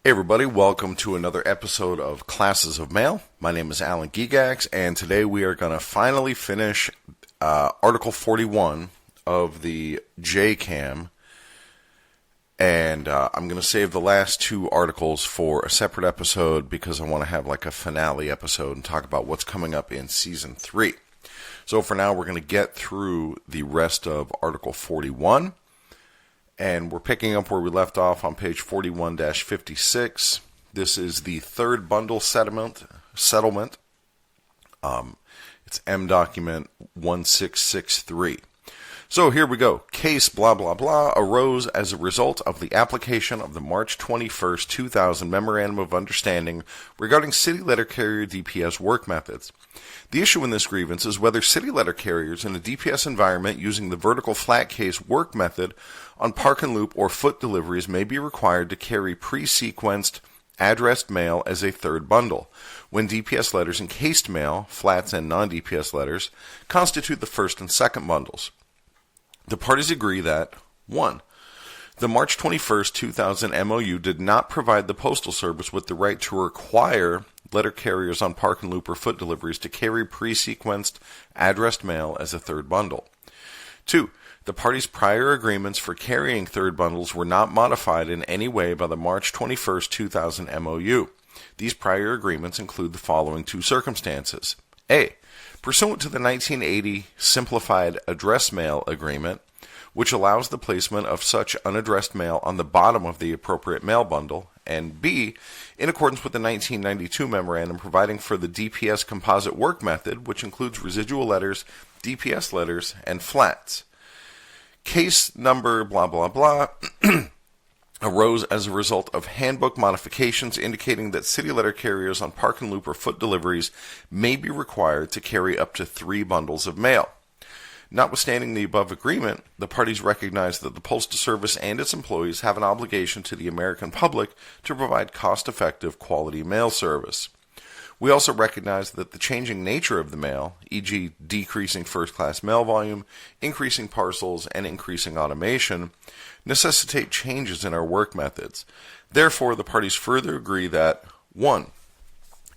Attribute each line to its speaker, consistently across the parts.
Speaker 1: Hey everybody, welcome to another episode of Classes of Mail. My name is Alan Gigax, and today we are going to finally finish Article 41 of the JCAM, and I'm going to save the last two articles for a separate episode because I want to have like a finale episode and talk about what's coming up in Season 3. So for now, we're going to get through the rest of Article 41. And we're picking up where we left off on page 41-56. This is the third bundle settlement. It's M document 1663. So here we go. Case blah blah blah arose as a result of the application of the March 21st, 2000 Memorandum of Understanding regarding city letter carrier DPS work methods. The issue in this grievance is whether city letter carriers in a DPS environment using the vertical flat case work method on park and loop or foot deliveries may be required to carry pre-sequenced addressed mail as a third bundle, when DPS letters and cased mail, flats and non-DPS letters, constitute the first and second bundles. The parties agree that 1. The March 21st, 2000 MOU did not provide the Postal Service with the right to require letter carriers on park and loop or foot deliveries to carry pre-sequenced addressed mail as a third bundle. 2. The parties' prior agreements for carrying third bundles were not modified in any way by the March 21st, 2000 MOU. These prior agreements include the following two circumstances. A. Pursuant to the 1980 Simplified Address Mail Agreement, which allows the placement of such unaddressed mail on the bottom of the appropriate mail bundle, and B. In accordance with the 1992 Memorandum providing for the DPS composite work method, which includes residual letters, DPS letters, and flats. Case number blah blah blah arose as a result of handbook modifications indicating that city letter carriers on park and loop or foot deliveries may be required to carry up to 3 bundles of mail. Notwithstanding the above agreement, the parties recognize that the Postal Service and its employees have an obligation to the American public to provide cost-effective, quality mail service. We also recognize that the changing nature of the mail, e.g. decreasing first-class mail volume, increasing parcels, and increasing automation, necessitate changes in our work methods. Therefore, the parties further agree that 1.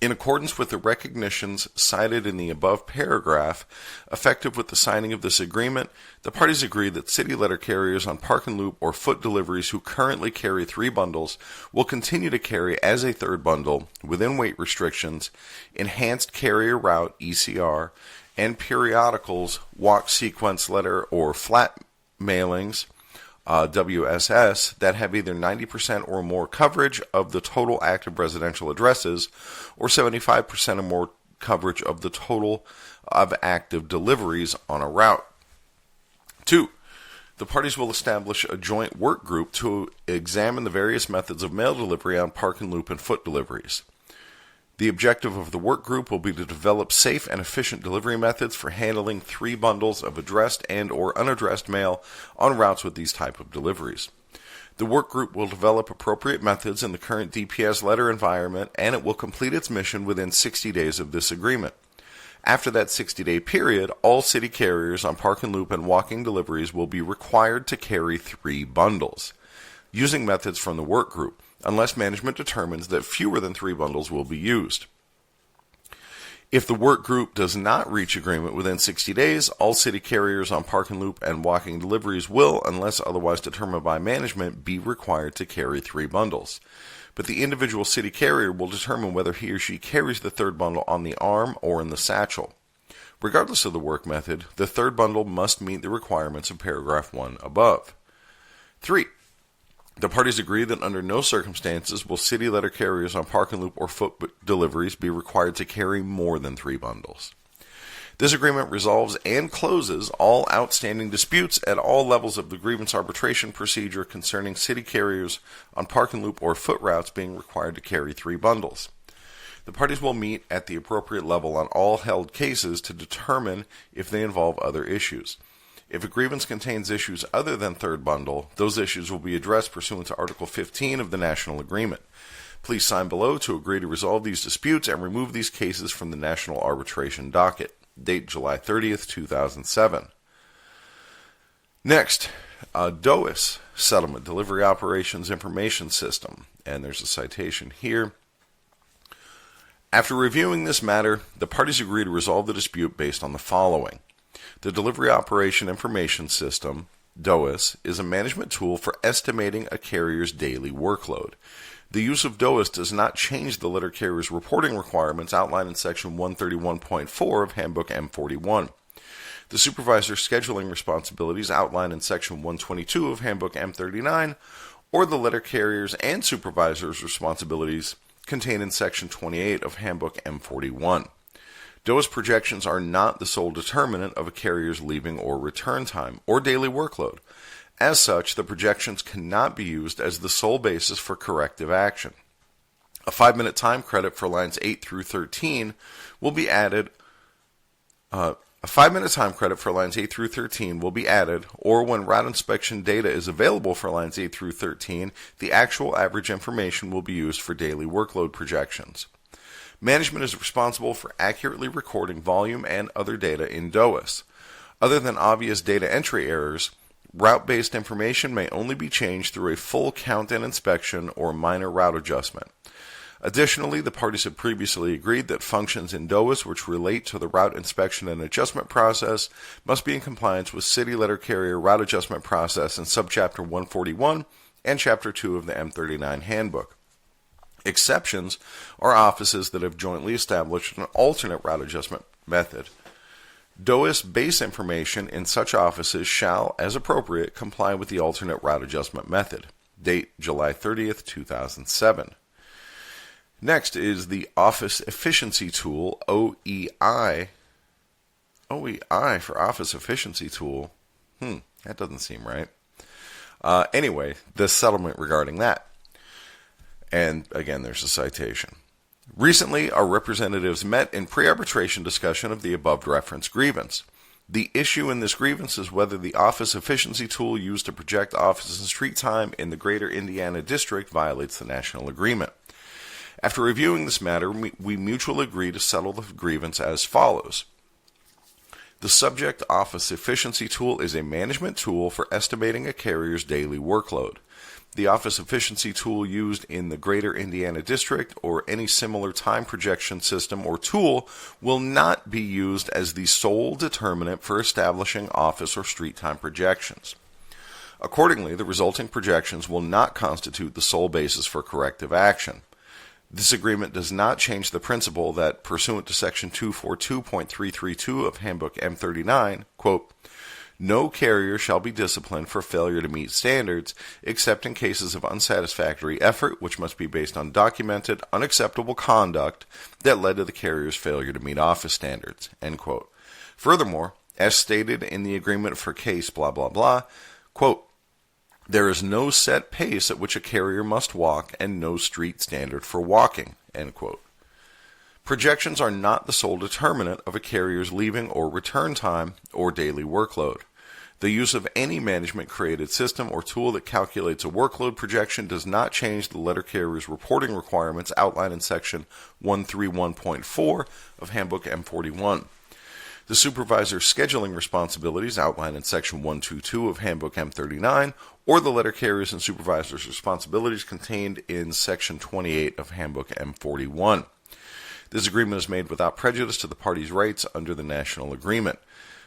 Speaker 1: In accordance with the recognitions cited in the above paragraph, effective with the signing of this agreement, the parties agree that city letter carriers on park and loop or foot deliveries who currently carry 3 bundles will continue to carry as a third bundle, within weight restrictions, enhanced carrier route ECR, and periodicals, walk sequence letter or flat mailings, WSS, that have either 90% or more coverage of the total active residential addresses or 75% or more coverage of the total of active deliveries on a route. 2. The parties will establish a joint work group to examine the various methods of mail delivery on park and loop and foot deliveries. The objective of the work group will be to develop safe and efficient delivery methods for handling 3 bundles of addressed and or unaddressed mail on routes with these type of deliveries. The work group will develop appropriate methods in the current DPS letter environment, and it will complete its mission within 60 days of this agreement. After that 60-day period, all city carriers on park and loop and walking deliveries will be required to carry 3 bundles, using methods from the work group, unless management determines that fewer than 3 bundles will be used. If the work group does not reach agreement within 60 days, all city carriers on park and loop and walking deliveries will, unless otherwise determined by management, be required to carry 3 bundles. But the individual city carrier will determine whether he or she carries the third bundle on the arm or in the satchel. Regardless of the work method, the third bundle must meet the requirements of paragraph 1 above. 3. The parties agree that under no circumstances will city letter carriers on park and loop or foot deliveries be required to carry more than 3 bundles. This agreement resolves and closes all outstanding disputes at all levels of the grievance arbitration procedure concerning city carriers on park and loop or foot routes being required to carry 3 bundles. The parties will meet at the appropriate level on all held cases to determine if they involve other issues. If a grievance contains issues other than third bundle, those issues will be addressed pursuant to Article 15 of the National Agreement. Please sign below to agree to resolve these disputes and remove these cases from the National Arbitration Docket. Date July 30th, 2007. Next, DOIS settlement, Delivery Operations Information System. And there's a citation here. After reviewing this matter, the parties agree to resolve the dispute based on the following. The Delivery Operation Information System, DOIS, is a management tool for estimating a carrier's daily workload. The use of DOIS does not change the letter carrier's reporting requirements outlined in Section 131.4 of Handbook M41. The supervisor's scheduling responsibilities outlined in Section 122 of Handbook M39, or the letter carrier's and supervisor's responsibilities contained in Section 28 of Handbook M41. DOIS projections are not the sole determinant of a carrier's leaving or return time or daily workload. As such, the projections cannot be used as the sole basis for corrective action. A 5-minute time credit for lines 8 through 13 will be added. A 5-minute time credit for lines 8 through 13 will be added, or when route inspection data is available for lines 8 through 13, the actual average information will be used for daily workload projections. Management is responsible for accurately recording volume and other data in DOIS. Other than obvious data entry errors, route-based information may only be changed through a full count and inspection or minor route adjustment. Additionally, the parties have previously agreed that functions in DOIS which relate to the route inspection and adjustment process must be in compliance with City Letter Carrier Route Adjustment Process in Subchapter 141 and Chapter 2 of the M39 Handbook. Exceptions are offices that have jointly established an alternate route adjustment method. DOIS base information in such offices shall, as appropriate, comply with the alternate route adjustment method. Date July 30th, 2007. Next is the Office Efficiency Tool, OEI. OEI for Office Efficiency Tool. That doesn't seem right. Anyway, the settlement regarding that. And again, there's a citation. Recently, our representatives met in pre-arbitration discussion of the above-referenced grievance. The issue in this grievance is whether the office efficiency tool used to project office and street time in the Greater Indiana District violates the national agreement. After reviewing this matter, we mutually agree to settle the grievance as follows. The subject office efficiency tool is a management tool for estimating a carrier's daily workload. The office efficiency tool used in the Greater Indiana District or any similar time projection system or tool will not be used as the sole determinant for establishing office or street time projections. Accordingly, the resulting projections will not constitute the sole basis for corrective action. This agreement does not change the principle that, pursuant to Section 242.332 of Handbook M39, quote, no carrier shall be disciplined for failure to meet standards, except in cases of unsatisfactory effort, which must be based on documented, unacceptable conduct that led to the carrier's failure to meet office standards, end quote. Furthermore, as stated in the agreement for case blah blah blah, quote, there is no set pace at which a carrier must walk and no street standard for walking, end quote. Projections are not the sole determinant of a carrier's leaving or return time or daily workload. The use of any management-created system or tool that calculates a workload projection does not change the letter carrier's reporting requirements outlined in Section 131.4 of Handbook M41. The supervisor's scheduling responsibilities outlined in Section 122 of Handbook M39, or the letter carrier's and supervisor's responsibilities contained in Section 28 of Handbook M41. This agreement is made without prejudice to the parties' rights under the national agreement.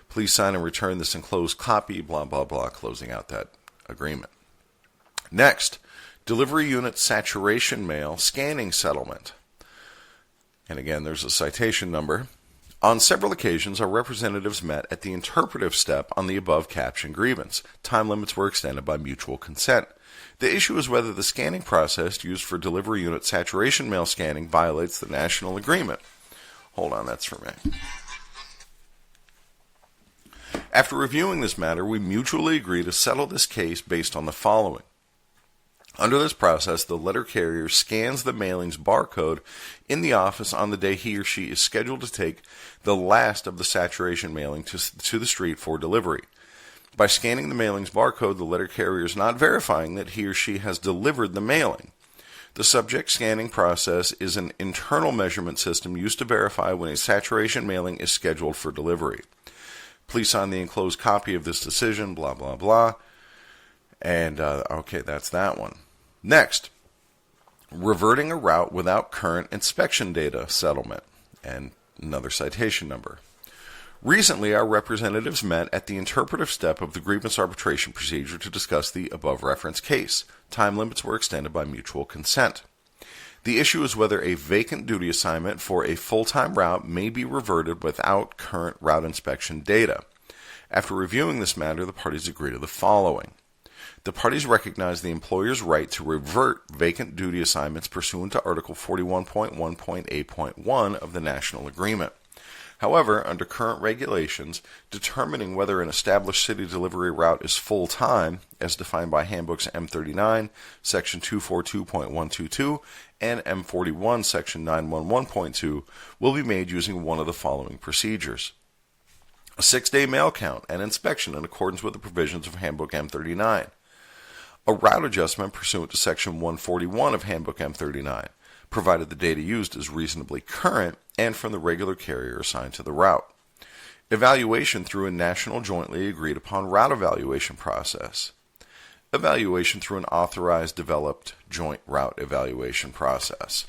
Speaker 1: Please sign and return this enclosed copy, blah, blah, blah, closing out that agreement. Next, delivery unit saturation mail scanning settlement. And again, there's a citation number. On several occasions, our representatives met at the interpretive step on the above-captioned grievance. Time limits were extended by mutual consent. The issue is whether the scanning process used for delivery unit saturation mail scanning violates the national agreement. Hold on, that's for me. After reviewing this matter, we mutually agree to settle this case based on the following. Under this process, the letter carrier scans the mailing's barcode in the office on the day he or she is scheduled to take the last of the saturation mailing to the street for delivery. By scanning the mailing's barcode, the letter carrier is not verifying that he or she has delivered the mailing. The subject scanning process is an internal measurement system used to verify when a saturation mailing is scheduled for delivery. Please sign the enclosed copy of this decision, blah, blah, blah. And, okay, that's that one. Next, reverting a route without current inspection data settlement. And another citation number. Recently, our representatives met at the interpretive step of the grievance arbitration procedure to discuss the above referenced case. Time limits were extended by mutual consent. The issue is whether a vacant duty assignment for a full-time route may be reverted without current route inspection data. After reviewing this matter, the parties agree to the following. The parties recognize the employer's right to revert vacant duty assignments pursuant to Article 41.1.8.1 of the National Agreement. However, under current regulations, determining whether an established city delivery route is full-time, as defined by Handbooks M39, Section 242.122, and M41, Section 911.2, will be made using one of the following procedures. A 6-day mail count and inspection in accordance with the provisions of Handbook M39. A route adjustment pursuant to Section 141 of Handbook M39, provided the data used is reasonably current and from the regular carrier assigned to the route. Evaluation through a national jointly agreed upon route evaluation process. Evaluation through an authorized developed joint route evaluation process.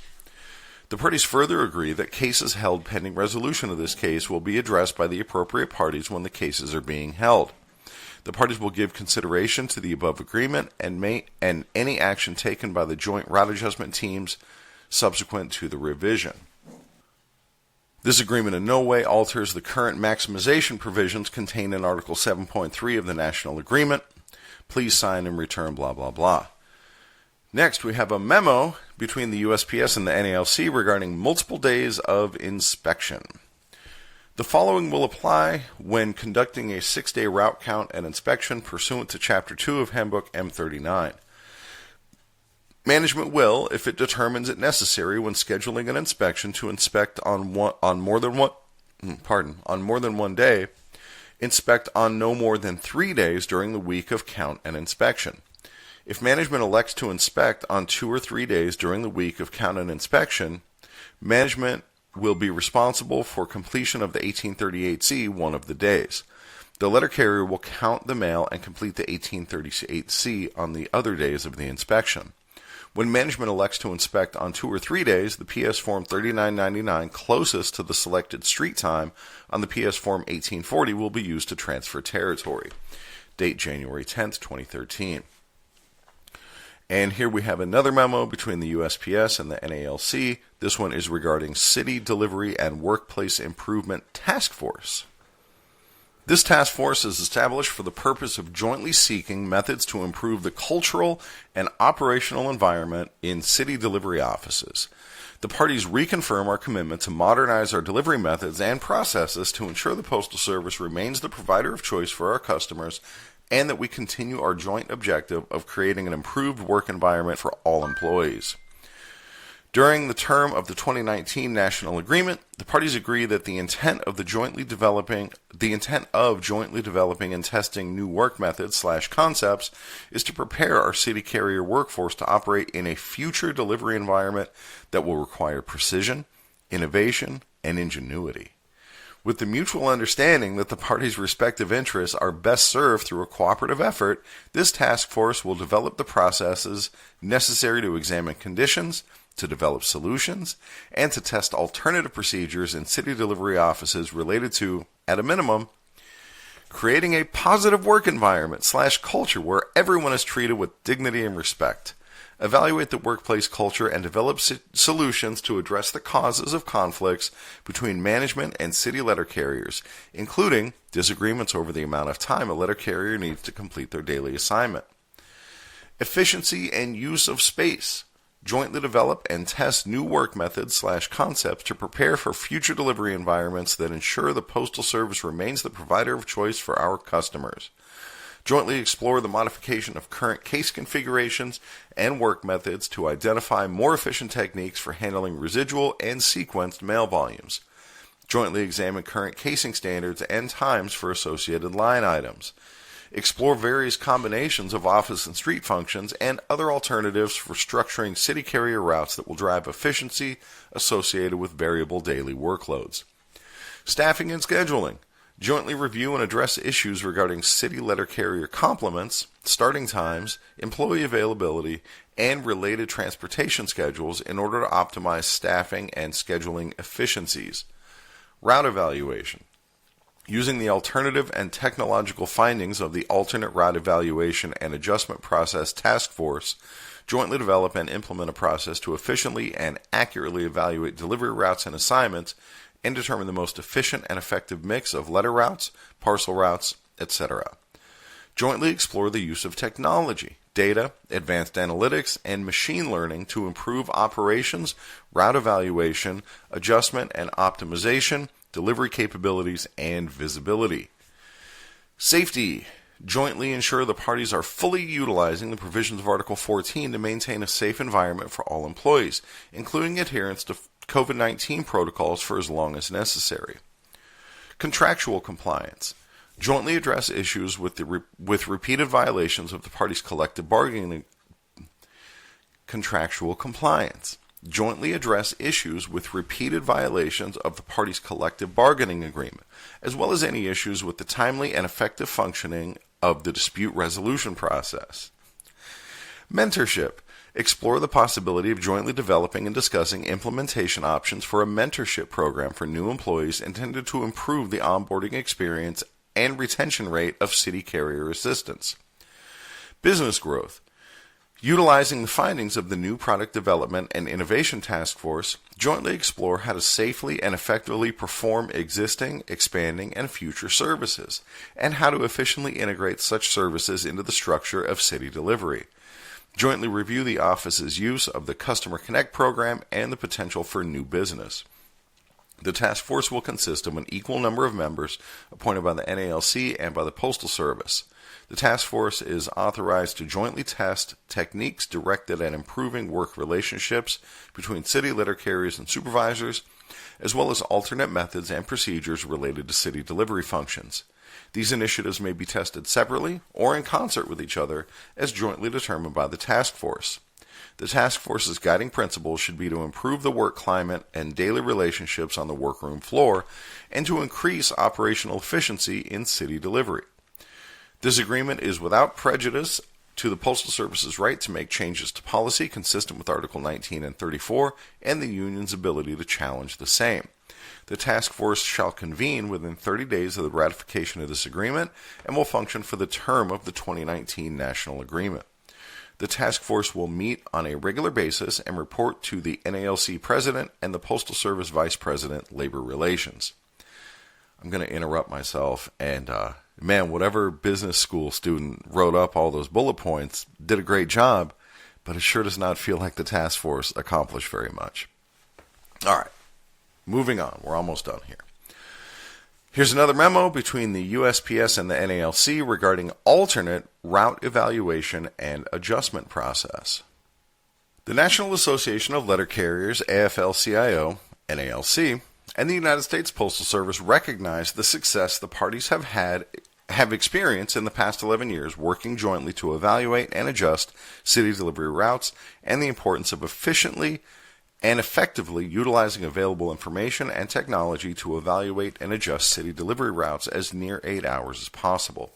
Speaker 1: The parties further agree that cases held pending resolution of this case will be addressed by the appropriate parties when the cases are being held. The parties will give consideration to the above agreement and any action taken by the joint route adjustment teams subsequent to the revision. This agreement in no way alters the current maximization provisions contained in Article 7.3 of the National Agreement. Please sign and return blah blah blah. Next, we have a memo between the USPS and the NALC regarding multiple days of inspection. The following will apply when conducting a 6-day route count and inspection pursuant to Chapter 2 of Handbook M39. Management will, if it determines it necessary when scheduling an inspection to inspect on more than one day, inspect on no more than 3 days during the week of count and inspection. If management elects to inspect on 2 or 3 days during the week of count and inspection, management will be responsible for completion of the 1838C one of the days. The letter carrier will count the mail and complete the 1838C on the other days of the inspection. When management elects to inspect on 2 or 3 days, the PS Form 3999 closest to the selected street time on the PS Form 1840 will be used to transfer territory. Date January 10th, 2013. And here we have another memo between the USPS and the NALC. This one is regarding City Delivery and Workplace Improvement Task Force. This task force is established for the purpose of jointly seeking methods to improve the cultural and operational environment in city delivery offices. The parties reconfirm our commitment to modernize our delivery methods and processes to ensure the Postal Service remains the provider of choice for our customers and that we continue our joint objective of creating an improved work environment for all employees. During the term of the 2019 National Agreement, the parties agree that the intent of jointly developing and testing new work methods/concepts is to prepare our city carrier workforce to operate in a future delivery environment that will require precision, innovation, and ingenuity. With the mutual understanding that the parties' respective interests are best served through a cooperative effort, this task force will develop the processes necessary to examine conditions, to develop solutions, and to test alternative procedures in city delivery offices related to, at a minimum, creating a positive work environment/culture where everyone is treated with dignity and respect. Evaluate the workplace culture and develop solutions to address the causes of conflicts between management and city letter carriers, including disagreements over the amount of time a letter carrier needs to complete their daily assignment. Efficiency and use of space. Jointly develop and test new work methods/concepts to prepare for future delivery environments that ensure the Postal Service remains the provider of choice for our customers. Jointly explore the modification of current case configurations and work methods to identify more efficient techniques for handling residual and sequenced mail volumes. Jointly examine current casing standards and times for associated line items. Explore various combinations of office and street functions and other alternatives for structuring city carrier routes that will drive efficiency associated with variable daily workloads. Staffing and scheduling. Jointly review and address issues regarding city letter carrier complements, starting times, employee availability, and related transportation schedules in order to optimize staffing and scheduling efficiencies. Route evaluation. Using the alternative and technological findings of the Alternate Route Evaluation and Adjustment Process Task Force, jointly develop and implement a process to efficiently and accurately evaluate delivery routes and assignments and determine the most efficient and effective mix of letter routes, parcel routes, etc. Jointly explore the use of technology, data, advanced analytics, and machine learning to improve operations, route evaluation, adjustment and optimization, delivery capabilities, and visibility. Safety. Jointly ensure the parties are fully utilizing the provisions of Article 14 to maintain a safe environment for all employees, including adherence to COVID-19 protocols for as long as necessary. Contractual compliance. Jointly address issues with repeated violations of the parties' collective bargaining. Contractual compliance. Jointly address issues with repeated violations of the parties' collective bargaining agreement, as well as any issues with the timely and effective functioning of the dispute resolution process. Mentorship. Explore the possibility of jointly developing and discussing implementation options for a mentorship program for new employees intended to improve the onboarding experience and retention rate of city carrier assistants. Business growth. Utilizing the findings of the New Product Development and Innovation Task Force, jointly explore how to safely and effectively perform existing, expanding, and future services, and how to efficiently integrate such services into the structure of city delivery. Jointly review the office's use of the Customer Connect program and the potential for new business. The task force will consist of an equal number of members appointed by the NALC and by the Postal Service. The task force is authorized to jointly test techniques directed at improving work relationships between city letter carriers and supervisors, as well as alternate methods and procedures related to city delivery functions. These initiatives may be tested separately or in concert with each other as jointly determined by the task force. The task force's guiding principles should be to improve the work climate and daily relationships on the workroom floor and to increase operational efficiency in city delivery. This agreement is without prejudice to the Postal Service's right to make changes to policy consistent with Article 19 and 34 and the union's ability to challenge the same. The task force shall convene within 30 days of the ratification of this agreement and will function for the term of the 2019 national agreement. The task force will meet on a regular basis and report to the NALC President and the Postal Service Vice President, Labor Relations. I'm going to interrupt myself and, whatever business school student wrote up all those bullet points did a great job, but it sure does not feel like the task force accomplished very much. All right. Moving on, we're almost done here. Here's another memo between the USPS and the NALC regarding alternate route evaluation and adjustment process. The National Association of Letter Carriers, AFL-CIO, NALC, and the United States Postal Service recognize the success the parties have experienced in the past 11 years working jointly to evaluate and adjust city delivery routes and the importance of efficiently and effectively utilizing available information and technology to evaluate and adjust city delivery routes as near 8 hours as possible.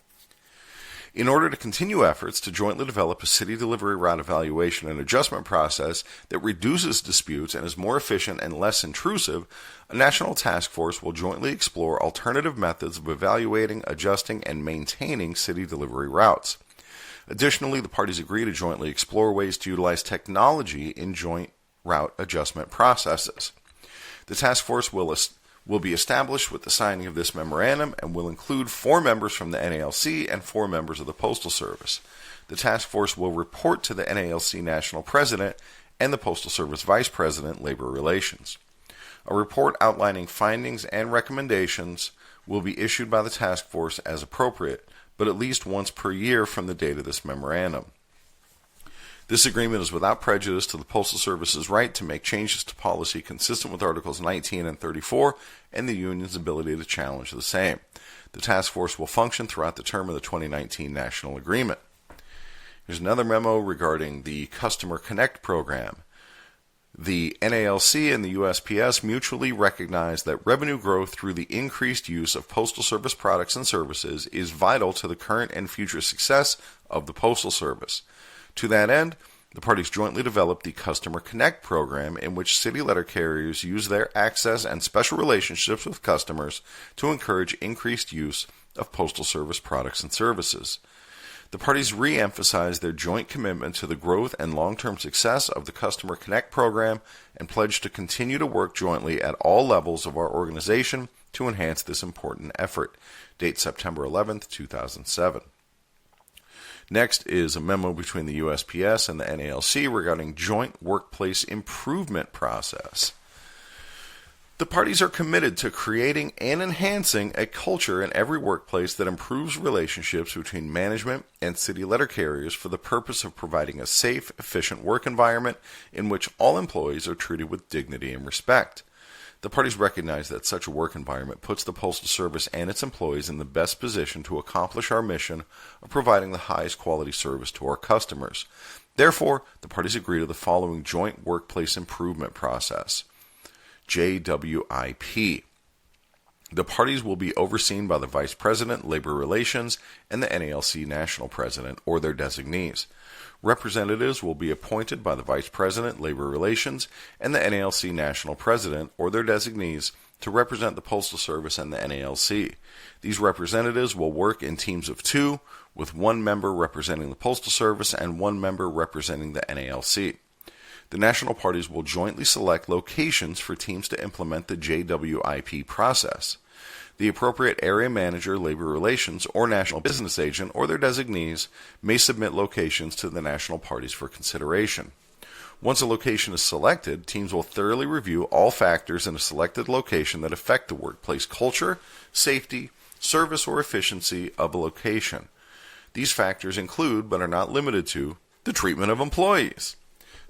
Speaker 1: In order to continue efforts to jointly develop a city delivery route evaluation and adjustment process that reduces disputes and is more efficient and less intrusive, a national task force will jointly explore alternative methods of evaluating, adjusting, and maintaining city delivery routes. Additionally, the parties agree to jointly explore ways to utilize technology in joint route adjustment processes. The task force will be established with the signing of this memorandum and will include 4 members from the NALC and 4 members of the Postal Service. The task force will report to the NALC National President and the Postal Service Vice President, Labor Relations. A report outlining findings and recommendations will be issued by the task force as appropriate, but at least once per year from the date of this memorandum. This agreement is without prejudice to the Postal Service's right to make changes to policy consistent with Articles 19 and 34 and the union's ability to challenge the same. The task force will function throughout the term of the 2019 national agreement. Here's another memo regarding the Customer Connect program. The NALC and the USPS mutually recognize that revenue growth through the increased use of Postal Service products and services is vital to the current and future success of the Postal Service. To that end, the parties jointly developed the Customer Connect program, in which city letter carriers use their access and special relationships with customers to encourage increased use of Postal Service products and services. The parties re-emphasized their joint commitment to the growth and long-term success of the Customer Connect program and pledged to continue to work jointly at all levels of our organization to enhance this important effort. Date September 11, 2007. Next is a memo between the USPS and the NALC regarding joint workplace improvement process. The parties are committed to creating and enhancing a culture in every workplace that improves relationships between management and city letter carriers for the purpose of providing a safe, efficient work environment in which all employees are treated with dignity and respect. The parties recognize that such a work environment puts the Postal Service and its employees in the best position to accomplish our mission of providing the highest quality service to our customers. Therefore, the parties agree to the following joint workplace improvement process. JWIP. The parties will be overseen by the Vice President, Labor Relations, and the NALC National President, or their designees. Representatives will be appointed by the Vice President, Labor Relations, and the NALC National President, or their designees, to represent the Postal Service and the NALC. These representatives will work in teams of 2, with 1 member representing the Postal Service and 1 member representing the NALC. The national parties will jointly select locations for teams to implement the JWIP process. The appropriate area manager, labor relations, or national business agent, or their designees may submit locations to the national parties for consideration. Once a location is selected, teams will thoroughly review all factors in a selected location that affect the workplace culture, safety, service, or efficiency of a location. These factors include, but are not limited to, the treatment of employees,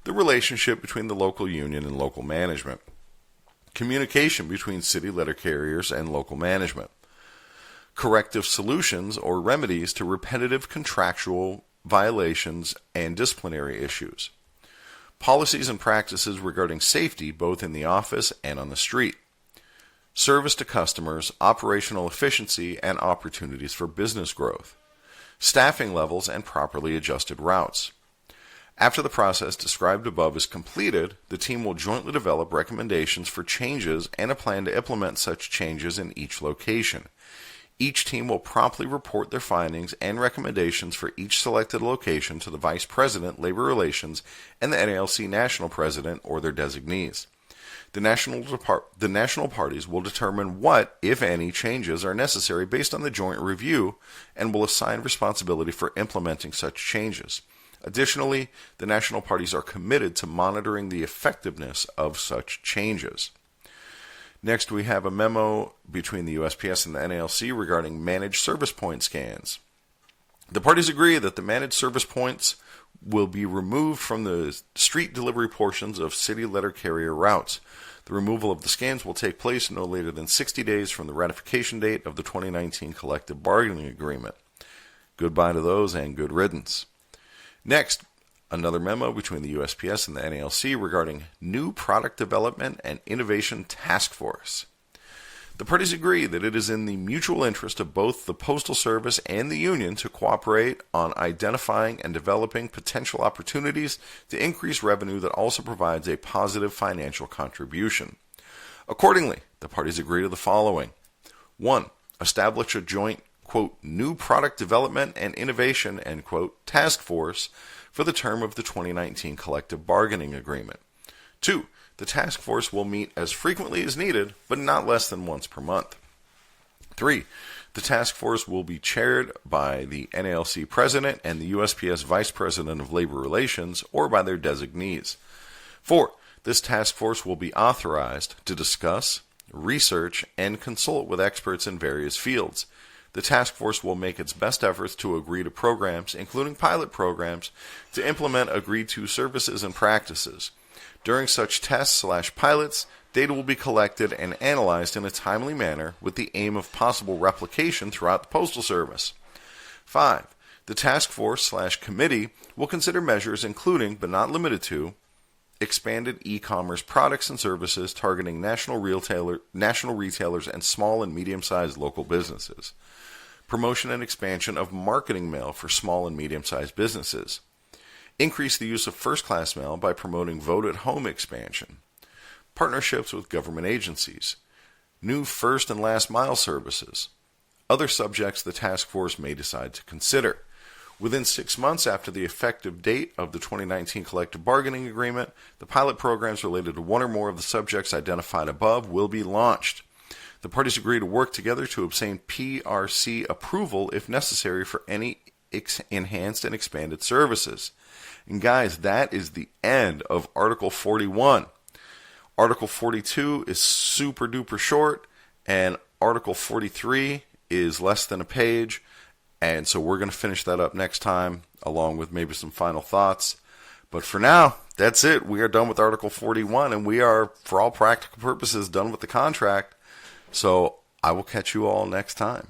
Speaker 1: the relationship between the local union and local management, communication between city letter carriers and local management, corrective solutions or remedies to repetitive contractual violations and disciplinary issues, policies and practices regarding safety both in the office and on the street, service to customers, operational efficiency, and opportunities for business growth, staffing levels and properly adjusted routes. After the process described above is completed, the team will jointly develop recommendations for changes and a plan to implement such changes in each location. Each team will promptly report their findings and recommendations for each selected location to the Vice President, Labor Relations, and the NALC National President or their designees. The national parties will determine what, if any, changes are necessary based on the joint review and will assign responsibility for implementing such changes. Additionally, the national parties are committed to monitoring the effectiveness of such changes. Next, we have a memo between the USPS and the NALC regarding managed service point scans. The parties agree that the managed service points will be removed from the street delivery portions of city letter carrier routes. The removal of the scans will take place no later than 60 days from the ratification date of the 2019 collective bargaining agreement. Goodbye to those and good riddance. Next, another memo between the USPS and the NALC regarding new product development and innovation task force. The parties agree that it is in the mutual interest of both the Postal Service and the union to cooperate on identifying and developing potential opportunities to increase revenue that also provides a positive financial contribution. Accordingly, the parties agree to the following. 1. Establish a joint quote, new product development and innovation, end quote, task force for the term of the 2019 collective bargaining agreement. 2. The task force will meet as frequently as needed, but not less than once per month. 3. The task force will be chaired by the NALC President and the USPS Vice President of Labor Relations or by their designees. 4. This task force will be authorized to discuss, research, and consult with experts in various fields. The task force will make its best efforts to agree to programs, including pilot programs, to implement agreed-to services and practices. During such tests/pilots, data will be collected and analyzed in a timely manner with the aim of possible replication throughout the Postal Service. 5. The task force/committee will consider measures including, but not limited to, expanded e-commerce products and services targeting national retailers and small and medium-sized local businesses. Promotion and expansion of marketing mail for small and medium-sized businesses. Increase the use of first-class mail by promoting vote-at-home expansion. Partnerships with government agencies. New first and last mile services. Other subjects the task force may decide to consider. Within 6 months after the effective date of the 2019 collective bargaining agreement, the pilot programs related to one or more of the subjects identified above will be launched. The parties agree to work together to obtain PRC approval if necessary for any enhanced and expanded services. And guys, that is the end of Article 41. Article 42 is super duper short, and Article 43 is less than a page. And so we're going to finish that up next time, along with maybe some final thoughts. But for now, that's it. We are done with Article 41, and we are, for all practical purposes, done with the contract. So I will catch you all next time.